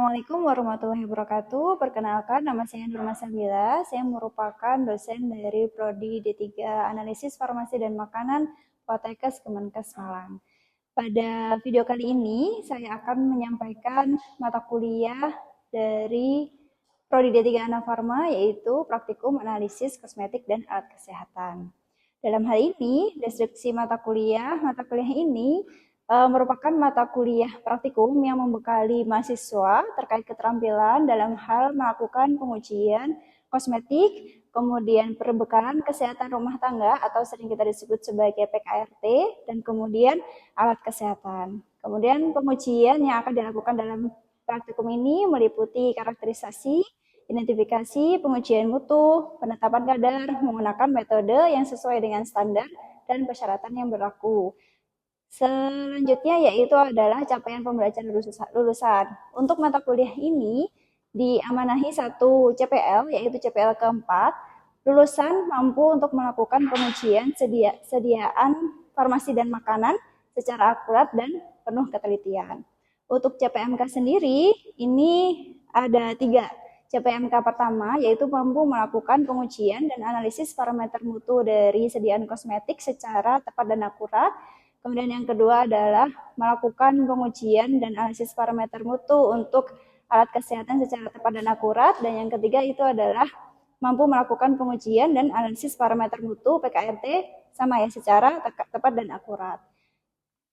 Assalamualaikum warahmatullahi wabarakatuh. Perkenalkan, nama saya Nurma Sabila. Saya merupakan dosen dari Prodi D3 Analisis Farmasi dan Makanan Poltekkes Kemenkes Malang. Pada video kali ini, saya akan menyampaikan mata kuliah dari Prodi D3 Anafarma, yaitu Praktikum Analisis Kosmetik dan Alat Kesehatan. Dalam hal ini, deskripsi mata kuliah ini merupakan mata kuliah praktikum yang membekali mahasiswa terkait keterampilan dalam hal melakukan pengujian kosmetik, kemudian perbekalan kesehatan rumah tangga atau sering kita disebut sebagai PKRT, dan kemudian alat kesehatan. Kemudian pengujian yang akan dilakukan dalam praktikum ini meliputi karakterisasi, identifikasi, pengujian mutu, penetapan kadar menggunakan metode yang sesuai dengan standar dan persyaratan yang berlaku. Selanjutnya yaitu adalah capaian pembelajaran lulusan. Untuk mata kuliah ini diamanahi satu CPL, yaitu CPL keempat. Lulusan mampu untuk melakukan pengujian sediaan farmasi dan makanan secara akurat dan penuh ketelitian. Untuk CPMK sendiri, ini ada 3. CPMK pertama yaitu mampu melakukan pengujian dan analisis parameter mutu dari sediaan kosmetik secara tepat dan akurat. Kemudian yang kedua adalah melakukan pengujian dan analisis parameter mutu untuk alat kesehatan secara tepat dan akurat. Dan yang ketiga itu adalah mampu melakukan pengujian dan analisis parameter mutu PKRT sama ya secara tepat dan akurat.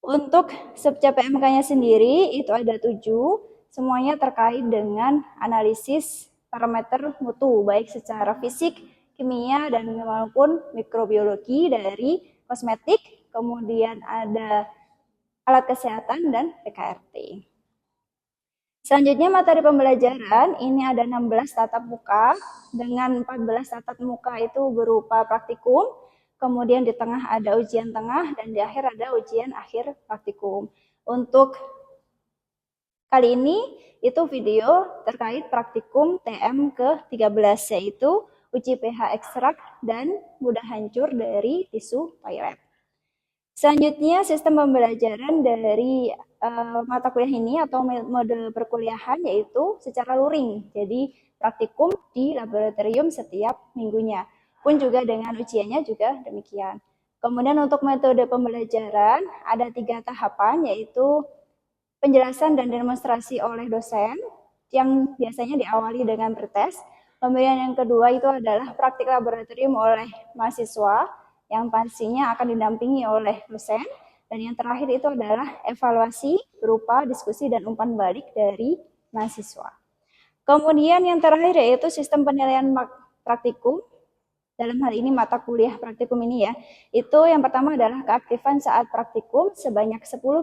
Untuk sub CPMK-nya sendiri itu ada 7, semuanya terkait dengan analisis parameter mutu baik secara fisik, kimia, dan maupun mikrobiologi dari kosmetik. Kemudian ada alat kesehatan dan PKRT. Selanjutnya materi pembelajaran, ini ada 16 tatap muka, dengan 14 tatap muka itu berupa praktikum, kemudian di tengah ada ujian tengah, dan di akhir ada ujian akhir praktikum. Untuk kali ini itu video terkait praktikum TM ke-13, yaitu uji pH ekstrak dan mudah hancur dari tisu toilet. Selanjutnya, sistem pembelajaran dari mata kuliah ini atau mode perkuliahan yaitu secara luring. Jadi praktikum di laboratorium setiap minggunya. Pun juga dengan ujiannya juga demikian. Kemudian untuk metode pembelajaran ada 3 tahapan yaitu penjelasan dan demonstrasi oleh dosen yang biasanya diawali dengan pretest. Kemudian yang kedua itu adalah praktik laboratorium oleh mahasiswa yang pastinya akan didampingi oleh dosen, dan yang terakhir itu adalah evaluasi berupa diskusi dan umpan balik dari mahasiswa. Kemudian yang terakhir yaitu sistem penilaian praktikum, dalam hal ini mata kuliah praktikum ini ya, itu yang pertama adalah keaktifan saat praktikum sebanyak 10%,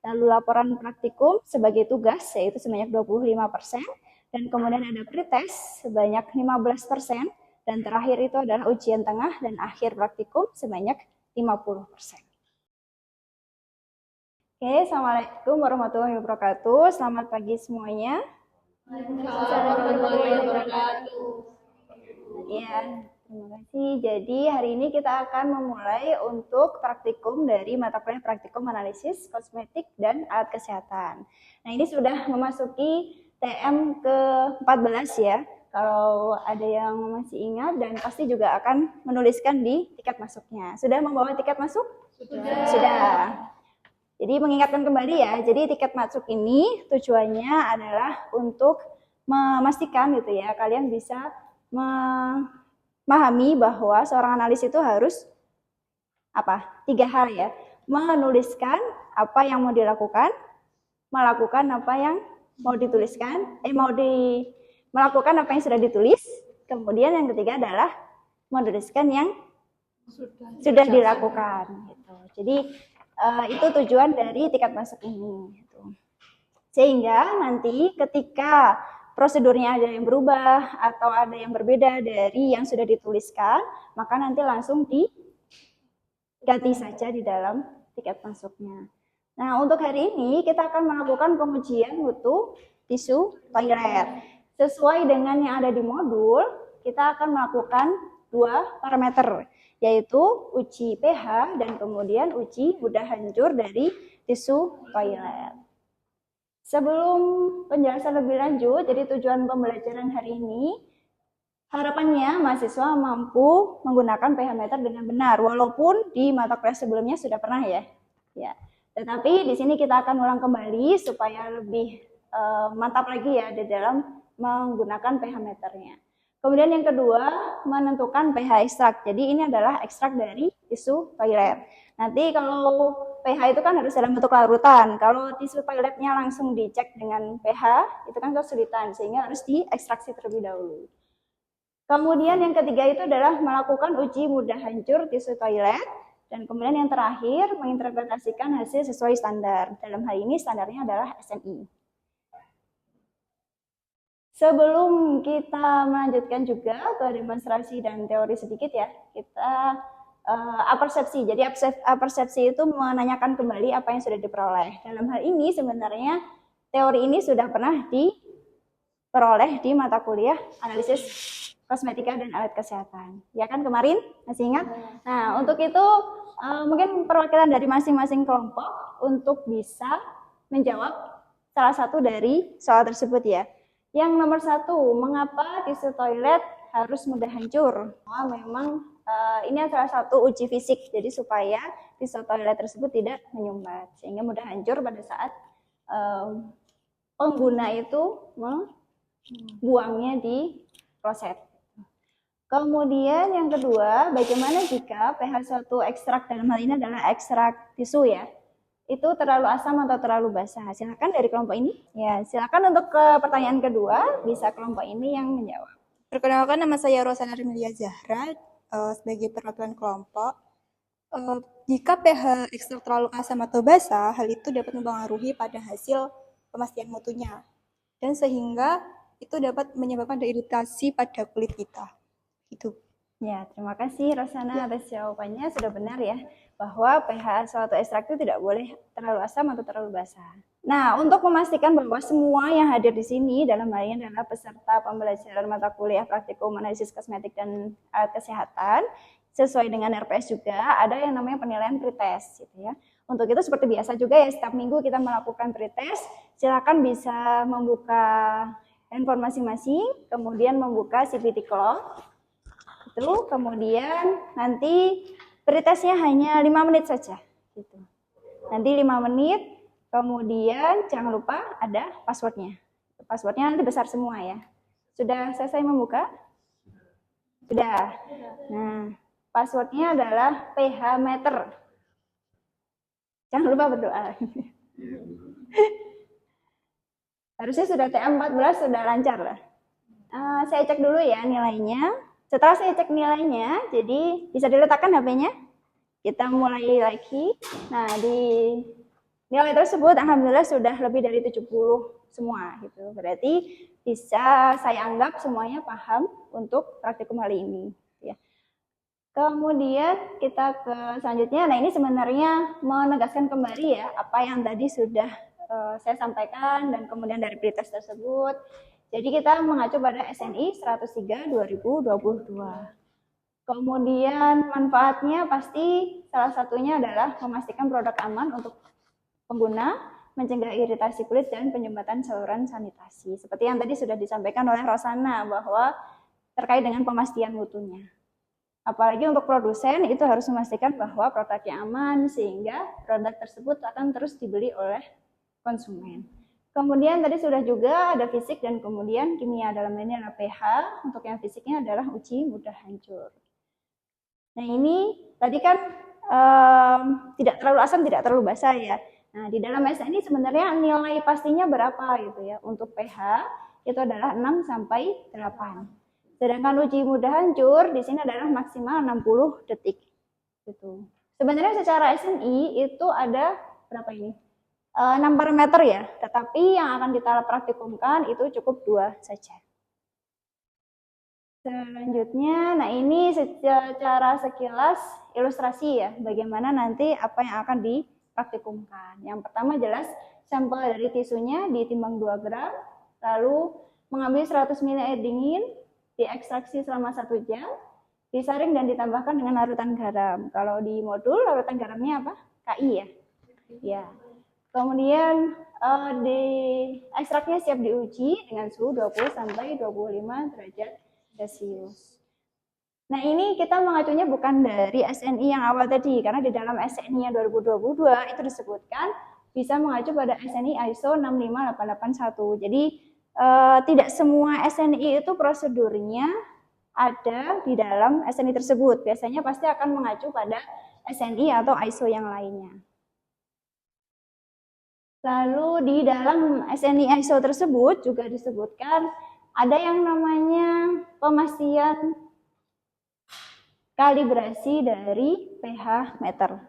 lalu laporan praktikum sebagai tugas yaitu sebanyak 25%, dan kemudian ada pretest sebanyak 15%, dan terakhir itu adalah ujian tengah dan akhir praktikum sebanyak 50%. Oke, Assalamualaikum warahmatullahi wabarakatuh. Selamat pagi semuanya. Waalaikumsalam warahmatullahi wabarakatuh. Ya, terima kasih. Jadi hari ini kita akan memulai untuk praktikum dari mata kuliah praktikum analisis kosmetik dan alat kesehatan. Nah, ini sudah memasuki TM ke-14 ya. Kalau ada yang masih ingat dan pasti juga akan menuliskan di tiket masuknya. Sudah membawa tiket masuk? Sudah. Jadi mengingatkan kembali ya, jadi tiket masuk ini tujuannya adalah untuk memastikan gitu ya, kalian bisa memahami bahwa seorang analis itu harus 3 hal ya, menuliskan apa yang mau dilakukan, melakukan apa yang mau dituliskan, melakukan apa yang sudah ditulis, kemudian yang ketiga adalah menuliskan yang sudah dilakukan. Gitu. Jadi itu tujuan dari tiket masuk ini. Gitu. Sehingga nanti ketika prosedurnya ada yang berubah atau ada yang berbeda dari yang sudah dituliskan, maka nanti langsung diganti saja di dalam tiket masuknya. Nah, untuk hari ini kita akan melakukan pengujian mutu tisu toilet. Sesuai dengan yang ada di modul, kita akan melakukan 2 parameter, yaitu uji pH dan kemudian uji mudah hancur dari tisu toilet. Sebelum penjelasan lebih lanjut, jadi tujuan pembelajaran hari ini, harapannya mahasiswa mampu menggunakan pH meter dengan benar, walaupun di mata kuliah sebelumnya sudah pernah ya. Tetapi di sini kita akan ulang kembali supaya lebih mantap lagi ya di dalam menggunakan pH meternya. Kemudian yang kedua, menentukan pH ekstrak. Jadi ini adalah ekstrak dari tisu toilet. Nanti kalau pH itu kan harus dalam bentuk larutan. Kalau tisu toiletnya langsung dicek dengan pH, itu kan kesulitan, sehingga harus diekstraksi terlebih dahulu. Kemudian yang ketiga itu adalah melakukan uji mudah hancur tisu toilet. Dan kemudian yang terakhir, menginterpretasikan hasil sesuai standar. Dalam hal ini standarnya adalah SNI. Sebelum kita melanjutkan juga ke demonstrasi dan teori sedikit ya, kita apersepsi. Jadi apersepsi itu menanyakan kembali apa yang sudah diperoleh. Dalam hal ini sebenarnya teori ini sudah pernah diperoleh di mata kuliah analisis kosmetika dan alat kesehatan. Ya kan kemarin? Masih ingat? Nah, untuk itu mungkin perwakilan dari masing-masing kelompok untuk bisa menjawab salah satu dari soal tersebut ya. Yang nomor 1, mengapa tisu toilet harus mudah hancur? Memang ini salah satu uji fisik, jadi supaya tisu toilet tersebut tidak menyumbat, sehingga mudah hancur pada saat pengguna itu membuangnya di kloset. Kemudian yang kedua, bagaimana jika pH suatu ekstrak, dalam hal ini adalah ekstrak tisu ya, itu terlalu asam atau terlalu basah? Silakan dari kelompok ini. Ya, silakan untuk ke pertanyaan kedua, bisa kelompok ini yang menjawab. Perkenalkan, nama saya Rosana Emilia Zahra, sebagai perwakilan kelompok. Jika pH ekstrak terlalu asam atau basah, hal itu dapat mempengaruhi pada hasil pemastian mutunya, dan sehingga itu dapat menyebabkan iritasi pada kulit kita. Itu. Ya, terima kasih Rosana atas jawabannya. Sudah benar ya, bahwa pH suatu ekstrak itu tidak boleh terlalu asam atau terlalu basah. Nah, untuk memastikan bahwa semua yang hadir di sini dalam hal ini adalah peserta pembelajaran mata kuliah praktikum analisis kosmetik dan alat kesehatan, sesuai dengan RPS juga ada yang namanya penilaian pretest gitu ya. Untuk itu seperti biasa juga ya, setiap minggu kita melakukan pretest. Silakan bisa membuka handphone masing-masing, kemudian membuka CPT Clock. Itu kemudian nanti pretestnya hanya 5 menit saja gitu. Nanti 5 menit, kemudian jangan lupa ada passwordnya. Passwordnya nanti besar semua ya. Sudah selesai membuka? Sudah. Nah, passwordnya adalah pH meter. Jangan lupa berdoa. Harusnya sudah TA14, sudah lancar lah. Saya cek dulu ya nilainya. Setelah saya cek nilainya, jadi bisa diletakkan HP-nya. Kita mulai lagi. Nah, di nilai tersebut alhamdulillah sudah lebih dari 70 semua gitu. Berarti bisa saya anggap semuanya paham untuk praktikum kali ini ya. Kemudian kita ke selanjutnya. Nah, ini sebenarnya menegaskan kembali ya apa yang tadi sudah saya sampaikan dan kemudian dari pretest tersebut. Jadi kita mengacu pada SNI 103 2022. Kemudian manfaatnya pasti salah satunya adalah memastikan produk aman untuk pengguna, mencegah iritasi kulit dan penyumbatan saluran sanitasi. Seperti yang tadi sudah disampaikan oleh Rosana bahwa terkait dengan pemastian mutunya. Apalagi untuk produsen itu harus memastikan bahwa produknya aman sehingga produk tersebut akan terus dibeli oleh konsumen. Kemudian tadi sudah juga ada fisik dan kemudian kimia, dalam ini adalah pH, untuk yang fisiknya adalah uji mudah hancur. Nah ini tadi kan tidak terlalu asam, tidak terlalu basah ya. Nah di dalam SNI sebenarnya nilai pastinya berapa gitu ya. Untuk pH itu adalah 6 sampai 8. Sedangkan uji mudah hancur di sini adalah maksimal 60 detik. Gitu. Sebenarnya secara SNI itu ada berapa ini? 6 parameter ya, tetapi yang akan kita praktikumkan itu cukup 2 saja. Selanjutnya, nah ini secara sekilas ilustrasi ya, bagaimana nanti apa yang akan dipraktikumkan. Yang pertama jelas sampel dari tisunya ditimbang 2 gram, lalu mengambil 100 ml air dingin, diekstraksi selama 1 jam, disaring dan ditambahkan dengan larutan garam. Kalau di modul larutan garamnya apa? KI ya. Ya. Kemudian di ekstraknya siap diuji dengan suhu 20 sampai 25 derajat Celcius. Nah, ini kita mengacunya bukan dari SNI yang awal tadi, karena di dalam SNI yang 2022 itu disebutkan bisa mengacu pada SNI ISO 65881. Jadi tidak semua SNI itu prosedurnya ada di dalam SNI tersebut. Biasanya pasti akan mengacu pada SNI atau ISO yang lainnya. Lalu di dalam SNI ISO tersebut juga disebutkan ada yang namanya pemastian kalibrasi dari pH meter.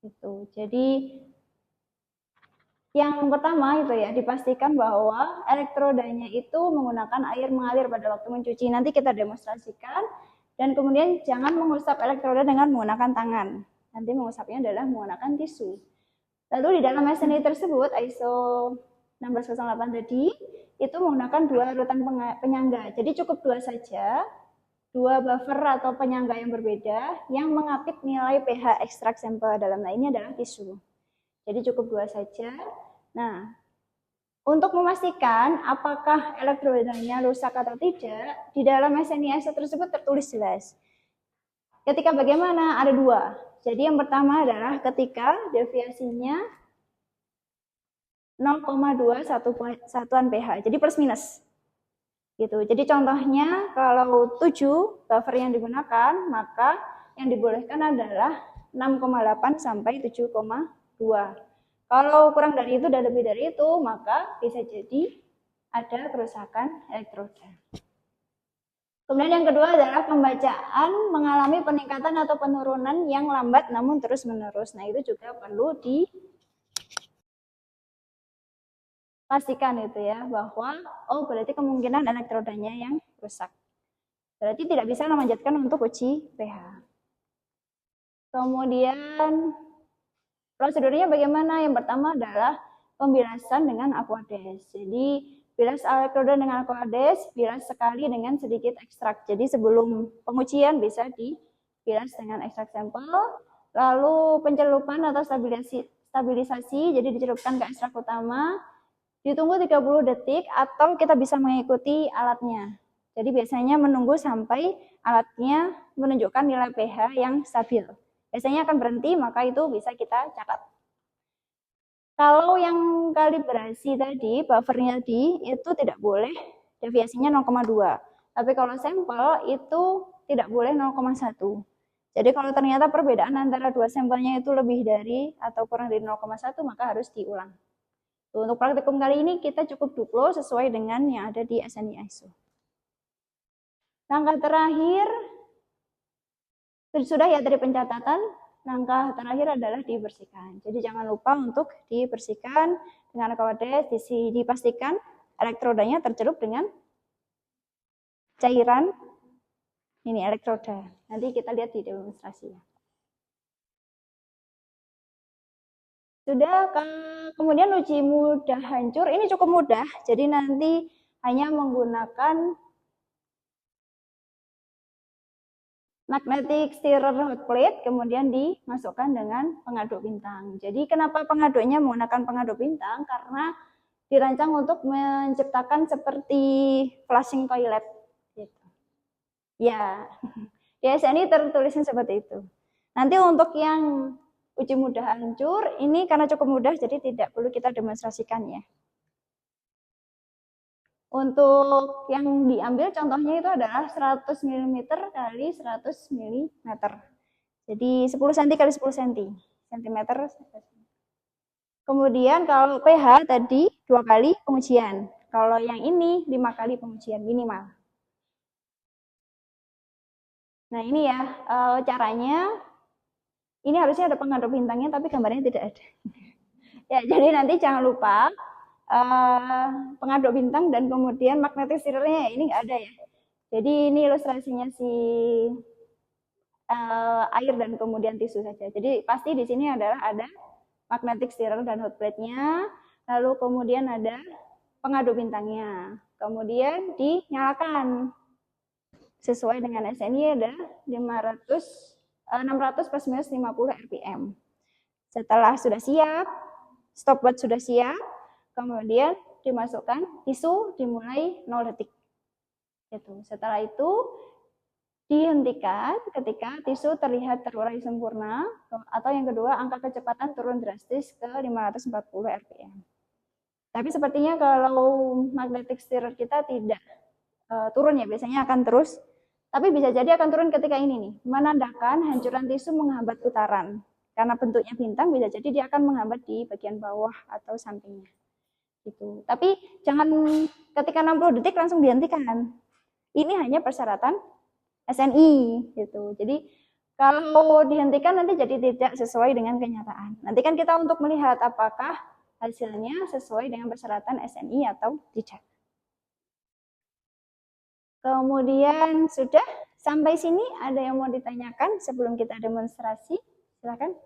Itu. Jadi yang pertama itu ya, dipastikan bahwa elektrodanya itu menggunakan air mengalir pada waktu mencuci. Nanti kita demonstrasikan. Dan kemudian jangan mengusap elektroda dengan menggunakan tangan. Nanti mengusapnya adalah menggunakan tisu. Lalu di dalam SNI tersebut, ISO 1608 tadi, itu menggunakan 2 rutan penyangga. Jadi cukup 2 saja, 2 buffer atau penyangga yang berbeda yang mengapit nilai pH ekstrak sampel dalam. Nah, ini adalah tisu. Jadi cukup 2 saja. Nah, untuk memastikan apakah elektrodanya rusak atau tidak, di dalam SNI ISO tersebut tertulis jelas. Ketika bagaimana? Ada 2. Jadi yang pertama adalah ketika deviasinya 0,2 satuan pH. Jadi plus minus. Gitu. Jadi contohnya kalau 7 buffer yang digunakan, maka yang dibolehkan adalah 6,8 sampai 7,2. Kalau kurang dari itu dan lebih dari itu, maka bisa jadi ada kerusakan elektroda. Kemudian yang kedua adalah pembacaan mengalami peningkatan atau penurunan yang lambat namun terus-menerus. Nah, itu juga perlu dipastikan itu ya, bahwa berarti kemungkinan elektrodanya yang rusak. Berarti tidak bisa memanjatkan untuk uji pH. Kemudian prosedurnya bagaimana? Yang pertama adalah pembilasan dengan Aquades. Jadi bilas elektroda dengan Aquades, bilas sekali dengan sedikit ekstrak. Jadi sebelum pengujian bisa dibilas dengan ekstrak sampel. Lalu pencelupan atau stabilisasi, jadi dicelupkan ke ekstrak utama. Ditunggu 30 detik atau kita bisa mengikuti alatnya. Jadi biasanya menunggu sampai alatnya menunjukkan nilai pH yang stabil. Biasanya akan berhenti, maka itu bisa kita catat. Kalau yang kalibrasi tadi, buffernya tadi, itu tidak boleh deviasinya 0,2. Tapi kalau sampel itu tidak boleh 0,1. Jadi kalau ternyata perbedaan antara dua sampelnya itu lebih dari atau kurang dari 0,1, maka harus diulang. Untuk praktikum kali ini kita cukup duplo sesuai dengan yang ada di SNI ISO. Langkah terakhir, sudah ya dari pencatatan. Langkah terakhir adalah dibersihkan. Jadi jangan lupa untuk dibersihkan dengan Aquades, dipastikan elektrodanya tercelup dengan cairan ini elektroda. Nanti kita lihat di demonstrasi. Sudah, kemudian uji mudah hancur, ini cukup mudah. Jadi nanti hanya menggunakan magnetic stirrer hot plate, kemudian dimasukkan dengan pengaduk bintang. Jadi kenapa pengaduknya menggunakan pengaduk bintang? Karena dirancang untuk menciptakan seperti flushing toilet. Gitu. Ya, di SNI tertulisnya seperti itu. Nanti untuk yang uji mudah hancur, ini karena cukup mudah, jadi tidak perlu kita demonstrasikan ya. Untuk yang diambil contohnya itu adalah 100 mm kali 100 mm. Jadi 10 cm kali 10 cm. Kemudian kalau pH tadi 2 kali pengujian. Kalau yang ini 5 kali pengujian minimal. Nah ini ya caranya. Ini harusnya ada pengaduk bintangnya tapi gambarnya tidak ada. Ya, jadi nanti jangan lupa pengaduk bintang dan kemudian magnetic stirrernya ini nggak ada ya. Jadi ini ilustrasinya si air dan kemudian tisu saja. Jadi pasti di sini adalah ada magnetic stirrer dan hot plate-nya, lalu kemudian ada pengaduk bintangnya. Kemudian dinyalakan sesuai dengan SNI ada 600 plus minus 50 rpm. Setelah sudah siap, stopwatch sudah siap, kemudian dimasukkan tisu dimulai 0 detik. Gitu. Setelah itu dihentikan ketika tisu terlihat terurai sempurna, atau yang kedua angka kecepatan turun drastis ke 540 rpm. Tapi sepertinya kalau magnetic stirrer kita tidak turun ya, biasanya akan terus. Tapi bisa jadi akan turun ketika ini nih, menandakan hancuran tisu menghambat putaran. Karena bentuknya bintang, bisa jadi dia akan menghambat di bagian bawah atau sampingnya. Gitu. Tapi jangan ketika 60 detik langsung dihentikan. Ini hanya persyaratan SNI gitu. Jadi kalau dihentikan nanti jadi tidak sesuai dengan kenyataan. Nanti kan kita untuk melihat apakah hasilnya sesuai dengan persyaratan SNI atau tidak. Kemudian sudah sampai sini ada yang mau ditanyakan sebelum kita demonstrasi? Silakan.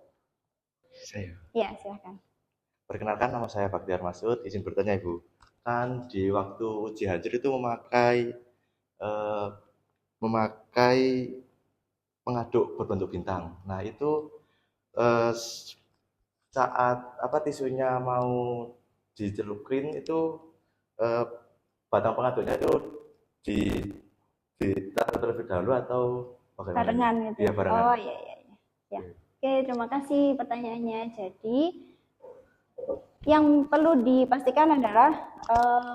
Saya. Ya, silakan. Perkenalkan, nama saya Baktiar Masud. Izin bertanya, Ibu. Kan di waktu uji hajar itu memakai pengaduk berbentuk bintang. Nah, itu saat tisunya mau dicelupin itu batang pengaduknya itu ditaruh terlebih dahulu atau bagaimana? Barengan gitu. Ya, barengan. Oh iya. Ya. Oke, terima kasih pertanyaannya. Jadi yang perlu dipastikan adalah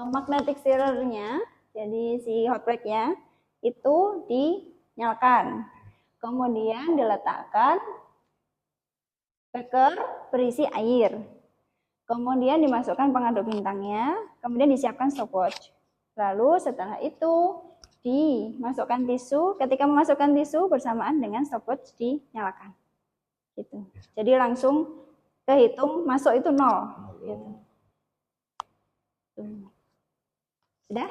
magnetic stirrer-nya, jadi si hot plate-nya itu dinyalakan. Kemudian diletakkan beker berisi air. Kemudian dimasukkan pengaduk bintangnya, kemudian disiapkan stopwatch. Lalu setelah itu dimasukkan tisu, ketika memasukkan tisu bersamaan dengan stopwatch dinyalakan. Gitu. Jadi langsung kehitung masuk itu 0. Gitu. Sudah?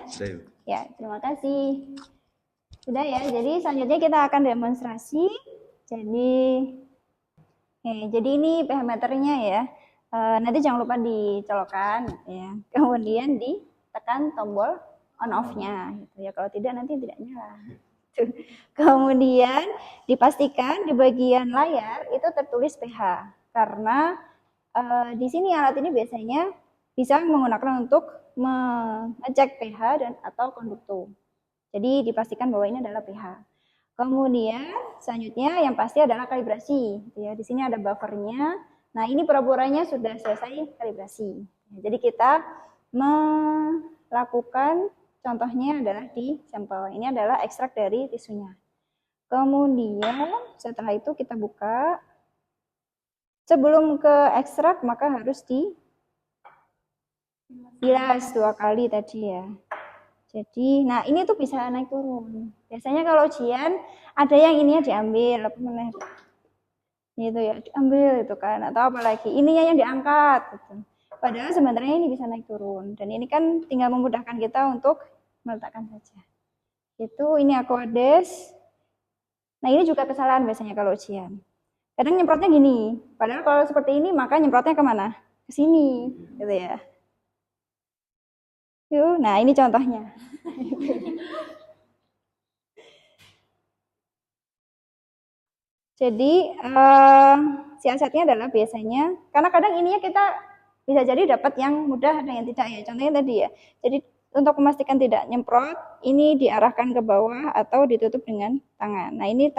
Ya, terima kasih. Sudah ya, jadi selanjutnya kita akan demonstrasi. Jadi ini pH meternya ya. Nanti jangan lupa dicolokkan ya. Kemudian ditekan tombol on off-nya gitu ya. Kalau tidak nanti tidak nyala. Kemudian dipastikan di bagian layar itu tertulis pH karena di sini alat ini biasanya bisa menggunakan untuk mengecek pH dan atau konduktor. Jadi dipastikan bahwa ini adalah pH. Kemudian selanjutnya yang pasti adalah kalibrasi. Ya, di sini ada buffernya. Nah ini pura-puranya sudah selesai kalibrasi. Jadi kita melakukan contohnya adalah di sampel. Ini adalah ekstrak dari tisunya. Kemudian setelah itu kita buka. Sebelum ke ekstrak maka harus dibilas 2 kali tadi ya. Jadi, nah ini tuh bisa naik turun. Biasanya kalau ujian ada yang ininya diambil, gitu ya, diambil itu kan, atau apalagi ininya yang diangkat. Gitu. Padahal sebenarnya ini bisa naik turun. Dan ini kan tinggal memudahkan kita untuk meletakkan saja. Itu ini Aquades. Nah ini juga kesalahan biasanya kalau ujian. Kadang nyemprotnya gini, padahal kalau seperti ini maka nyemprotnya kemana? Ke sini, gitu ya. Yuk, nah ini contohnya. Jadi siasatnya adalah biasanya, karena kadang ininya kita bisa jadi dapat yang mudah dan yang tidak ya. Contohnya tadi ya. Jadi untuk memastikan tidak nyemprot, ini diarahkan ke bawah atau ditutup dengan tangan. Nah ini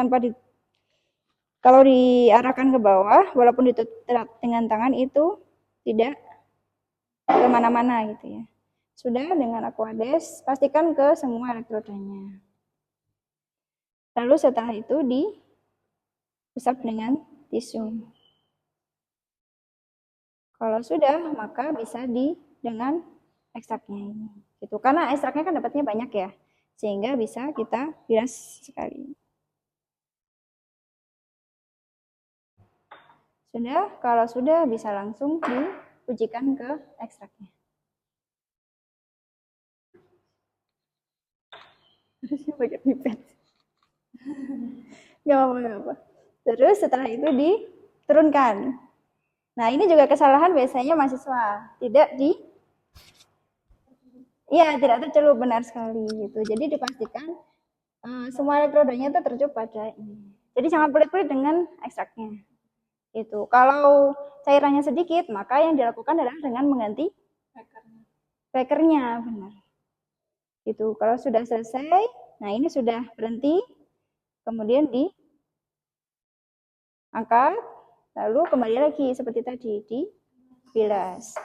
kalau diarahkan ke bawah, walaupun ditutup dengan tangan itu tidak kemana-mana gitu ya. Sudah dengan Aquades, pastikan ke semua elektrodanya. Lalu setelah itu diusap dengan tisu. Kalau sudah, maka bisa dengan ekstraknya ini. Gitu. Karena ekstraknya kan dapatnya banyak ya, sehingga bisa kita bilas sekali. Sudah, kalau sudah bisa langsung diujikan ke ekstraknya. Harusnya pakai pipet. Gak apa-apa. Terus setelah itu diturunkan. Nah ini juga kesalahan biasanya mahasiswa. Tidak tercelup, benar sekali gitu. Jadi dipastikan semua elektrodanya itu tercup pada ini. Jadi jangan pelit-pelit dengan ekstraknya. Itu. Kalau cairannya sedikit, maka yang dilakukan adalah dengan mengganti bekernya, benar. Itu. Kalau sudah selesai, nah ini sudah berhenti, kemudian diangkat, lalu kembali lagi seperti tadi, dibilas.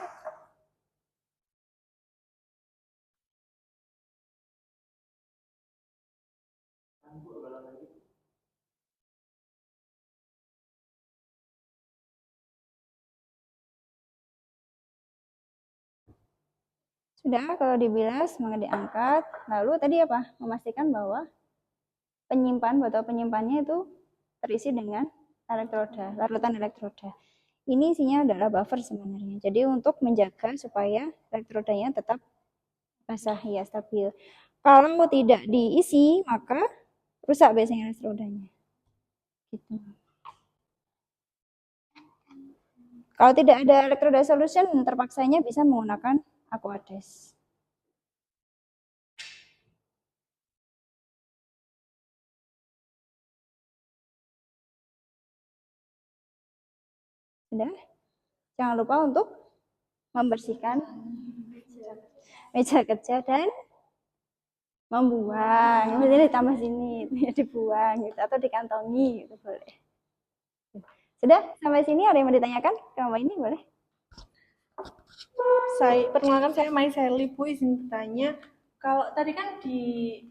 Sudah, kalau dibilas, maka diangkat. Lalu tadi apa? Memastikan bahwa botol penyimpannya itu terisi dengan elektroda, larutan elektroda. Ini isinya adalah buffer sebenarnya. Jadi untuk menjaga supaya elektrodanya tetap basah, ya, stabil. Kalau tidak diisi, maka rusak biasanya elektrodanya. Gitu. Kalau tidak ada elektroda solution, terpaksanya bisa menggunakan Aquades. Sudah? Jangan lupa untuk membersihkan meja kerja dan membuang. Ini ditambah sini, dibuang gitu, atau dikantongi gitu, boleh. Sudah sampai sini, ada yang mau ditanyakan ke Mbak ini, boleh? Perkenalkan, saya Mai Sally, Bu, izin bertanya. Kalau tadi kan di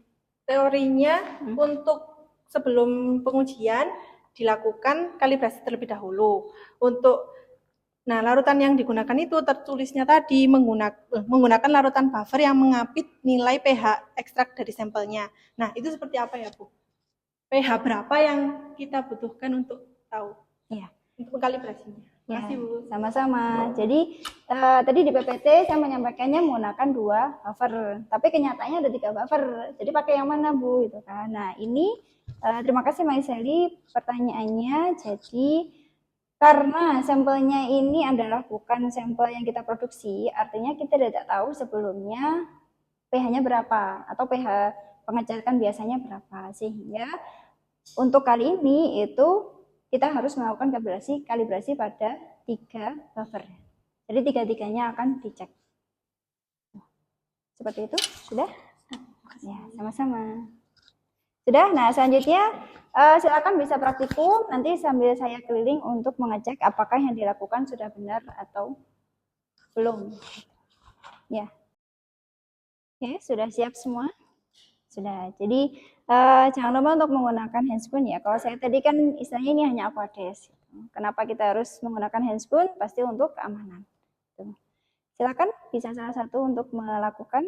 teorinya untuk sebelum pengujian dilakukan kalibrasi terlebih dahulu. Nah, larutan yang digunakan itu tertulisnya tadi menggunakan larutan buffer yang mengapit nilai pH ekstrak dari sampelnya. Nah, itu seperti apa ya, Bu? pH berapa yang kita butuhkan untuk tahu? Iya. Untuk kalibrasinya. Ya, sama-sama. Jadi tadi di PPT saya menyampaikannya menggunakan 2 buffer, tapi kenyataannya ada 3 buffer. Jadi pakai yang mana, Bu? Itu kan. Nah, ini terima kasih Mbak Sally pertanyaannya. Jadi karena sampelnya ini adalah bukan sampel yang kita produksi, artinya kita tidak tahu sebelumnya pH-nya berapa atau pH pengecekan biasanya berapa, sehingga untuk kali ini itu kita harus melakukan kalibrasi pada 3 buffer. Jadi 3-3-nya akan dicek. Seperti itu, sudah? Ya, sama-sama. Sudah, nah selanjutnya silakan bisa praktikum, nanti sambil saya keliling untuk mengecek apakah yang dilakukan sudah benar atau belum. Ya. Oke, sudah siap semua? Sudah. Jadi jangan lupa untuk menggunakan handspoon ya. Kalau saya tadi kan istilahnya ini hanya Aquades. Kenapa kita harus menggunakan handspoon? Pasti untuk keamanan. Silakan bisa salah satu untuk melakukan.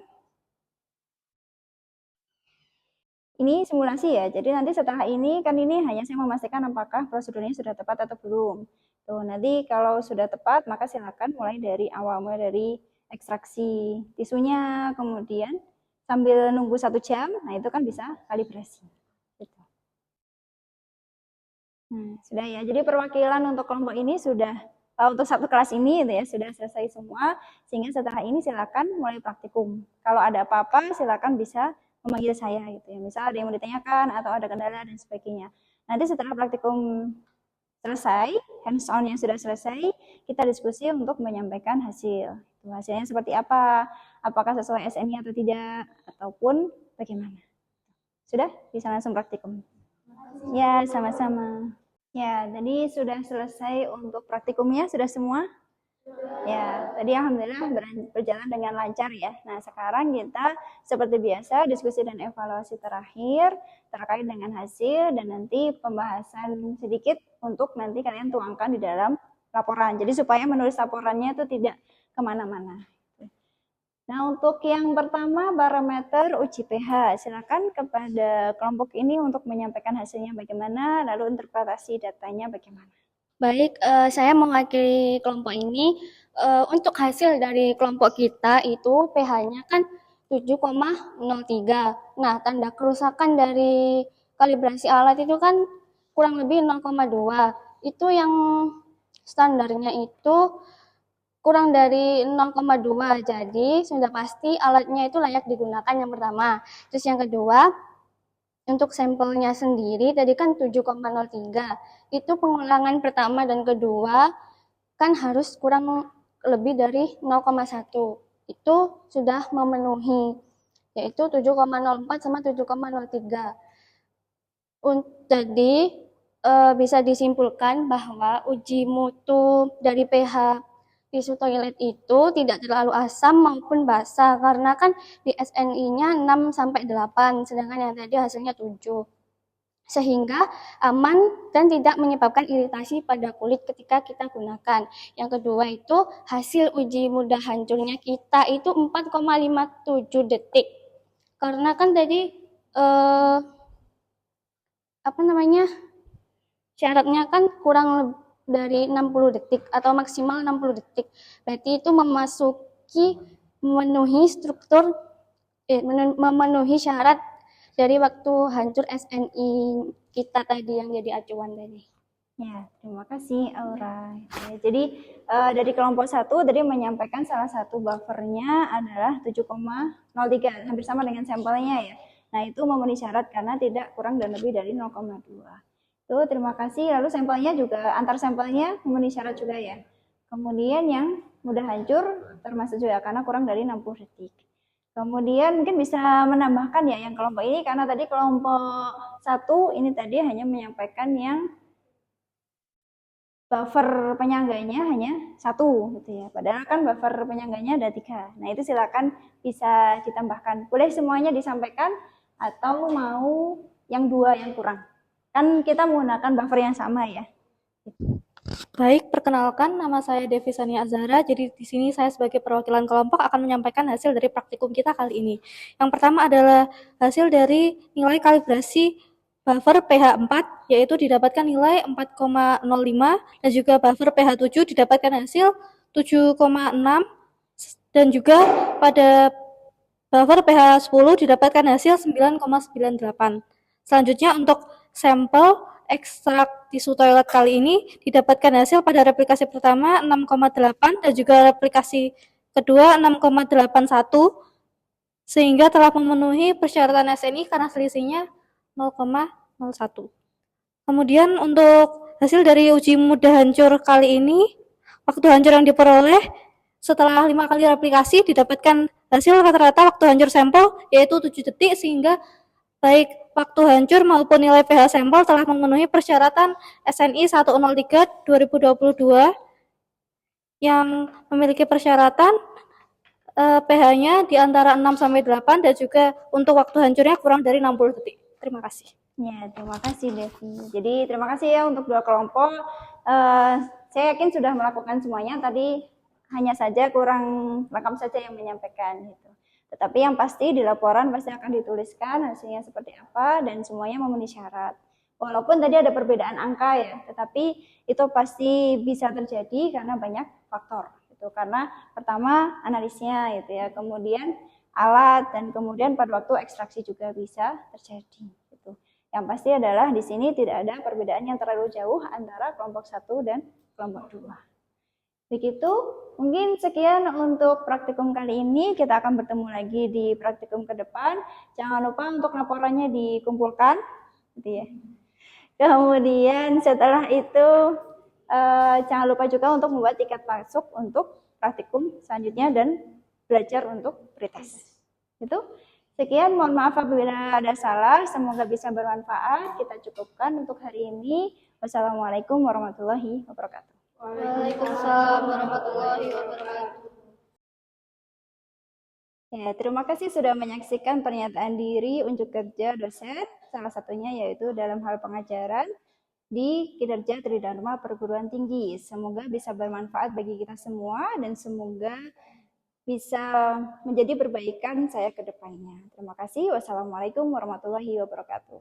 Ini simulasi ya. Jadi nanti setelah ini kan ini hanya saya memastikan apakah prosedurnya sudah tepat atau belum. Tuh, nanti kalau sudah tepat maka silakan mulai dari awal, mulai dari ekstraksi tisunya, kemudian sambil nunggu 1 jam, nah itu kan bisa kalibrasi. Gitu. Nah, sudah ya. Jadi perwakilan untuk kelompok ini sudah untuk 1 kelas ini gitu ya, sudah selesai semua. Sehingga setelah ini silakan mulai praktikum. Kalau ada apa-apa silakan bisa memanggil saya gitu ya. Misal ada yang mau ditanyakan atau ada kendala dan sebagainya. Nanti setelah praktikum selesai, hands-on yang sudah selesai, kita diskusi untuk menyampaikan hasil. Hasilnya seperti apa? Apakah sesuai SNI atau tidak, ataupun bagaimana. Sudah? Bisa langsung praktikum. Ya, sama-sama. Ya, tadi sudah selesai untuk praktikumnya, sudah semua? Ya, tadi alhamdulillah berjalan dengan lancar ya. Nah, sekarang kita seperti biasa diskusi dan evaluasi terakhir terkait dengan hasil dan nanti pembahasan sedikit untuk nanti kalian tuangkan di dalam laporan. Jadi supaya menulis laporannya itu tidak kemana-mana. Nah, untuk yang pertama barometer uji pH, silakan kepada kelompok ini untuk menyampaikan hasilnya bagaimana, lalu interpretasi datanya bagaimana. Baik, saya mewakili kelompok ini. Untuk hasil dari kelompok kita itu pH-nya kan 7,03. Nah, tanda kerusakan dari kalibrasi alat itu kan kurang lebih 0,2. Itu yang standarnya itu kurang dari 0,2. Jadi sudah pasti alatnya itu layak digunakan yang pertama. Terus yang kedua, Untuk sampelnya sendiri tadi kan 7,03. Itu pengulangan pertama dan kedua kan harus kurang lebih dari 0,1. Itu sudah memenuhi, yaitu 7,04 sama 7,03. Jadi bisa disimpulkan bahwa uji mutu dari pH tisu toilet itu tidak terlalu asam maupun basa, karena kan di SNI-nya 6 sampai 8, sedangkan yang tadi hasilnya 7. Sehingga aman dan tidak menyebabkan iritasi pada kulit ketika kita gunakan. Yang kedua itu hasil uji mudah hancurnya kita itu 4,57 detik. Karena kan tadi syaratnya kan kurang dari 60 detik atau maksimal 60 detik. Berarti itu memenuhi syarat dari waktu hancur SNI kita tadi yang jadi acuan tadi. Ya, terima kasih Aura. Ya, jadi dari kelompok 1 tadi menyampaikan salah satu buffernya adalah 7,03, hampir sama dengan sampelnya ya. Nah, itu memenuhi syarat karena tidak kurang dan lebih dari 0,2. Tuh, terima kasih. Lalu sampelnya juga, antar sampelnya memenuhi syarat juga ya. Kemudian yang mudah hancur termasuk juga karena kurang dari 60 detik. Kemudian mungkin bisa menambahkan ya yang kelompok ini, karena tadi kelompok 1 ini tadi hanya menyampaikan yang buffer penyangganya hanya 1 gitu ya. Padahal kan buffer penyangganya ada 3. Nah, itu silakan bisa ditambahkan. Boleh semuanya disampaikan atau mau yang 2 yang kurang. Kan kita menggunakan buffer yang sama ya. Baik, perkenalkan nama saya Devi Sania Azhara. Jadi di sini saya sebagai perwakilan kelompok akan menyampaikan hasil dari praktikum kita kali ini. Yang pertama adalah hasil dari nilai kalibrasi buffer pH 4, yaitu didapatkan nilai 4,05, dan juga buffer pH 7 didapatkan hasil 7,6, dan juga pada buffer pH 10 didapatkan hasil 9,98. Selanjutnya untuk sampel ekstrak tisu toilet kali ini didapatkan hasil pada replikasi pertama 6,8 dan juga replikasi kedua 6,81, sehingga telah memenuhi persyaratan SNI karena selisihnya 0,01. Kemudian untuk hasil dari uji mudah hancur kali ini, waktu hancur yang diperoleh setelah 5 kali replikasi didapatkan hasil rata-rata waktu hancur sampel yaitu 7 detik, sehingga baik waktu hancur maupun nilai pH sampel telah memenuhi persyaratan SNI 103 2022 yang memiliki persyaratan pH-nya di antara 6 sampai 8 dan juga untuk waktu hancurnya kurang dari 60 detik. Terima kasih. Ya, terima kasih Devi. Jadi terima kasih ya untuk 2 kelompok. Saya yakin sudah melakukan semuanya. Tadi hanya saja kurang lengkap saja yang menyampaikan gitu. Tetapi yang pasti di laporan pasti akan dituliskan hasilnya seperti apa dan semuanya memenuhi syarat. Walaupun tadi ada perbedaan angka ya, tetapi itu pasti bisa terjadi karena banyak faktor. Gitu. Karena pertama analisnya gitu ya, kemudian alat, dan kemudian pada waktu ekstraksi juga bisa terjadi. Gitu. Yang pasti adalah di sini tidak ada perbedaan yang terlalu jauh antara kelompok 1 dan kelompok 2. Begitu, mungkin sekian untuk praktikum kali ini. Kita akan bertemu lagi di praktikum ke depan. Jangan lupa untuk laporannya dikumpulkan, gitu ya. Kemudian setelah itu jangan lupa juga untuk membuat tiket masuk untuk praktikum selanjutnya dan belajar untuk pretest. Itu. Sekian, mohon maaf apabila ada salah. Semoga bisa bermanfaat. Kita cukupkan untuk hari ini. Wassalamualaikum warahmatullahi wabarakatuh. Waalaikumsalam warahmatullahi wabarakatuh. Ya, terima kasih sudah menyaksikan pernyataan diri unjuk kerja dosen, salah satunya yaitu dalam hal pengajaran di kinerja Tridharma Perguruan Tinggi. Semoga bisa bermanfaat bagi kita semua dan semoga bisa menjadi perbaikan saya ke depannya. Terima kasih. Wassalamualaikum warahmatullahi wabarakatuh.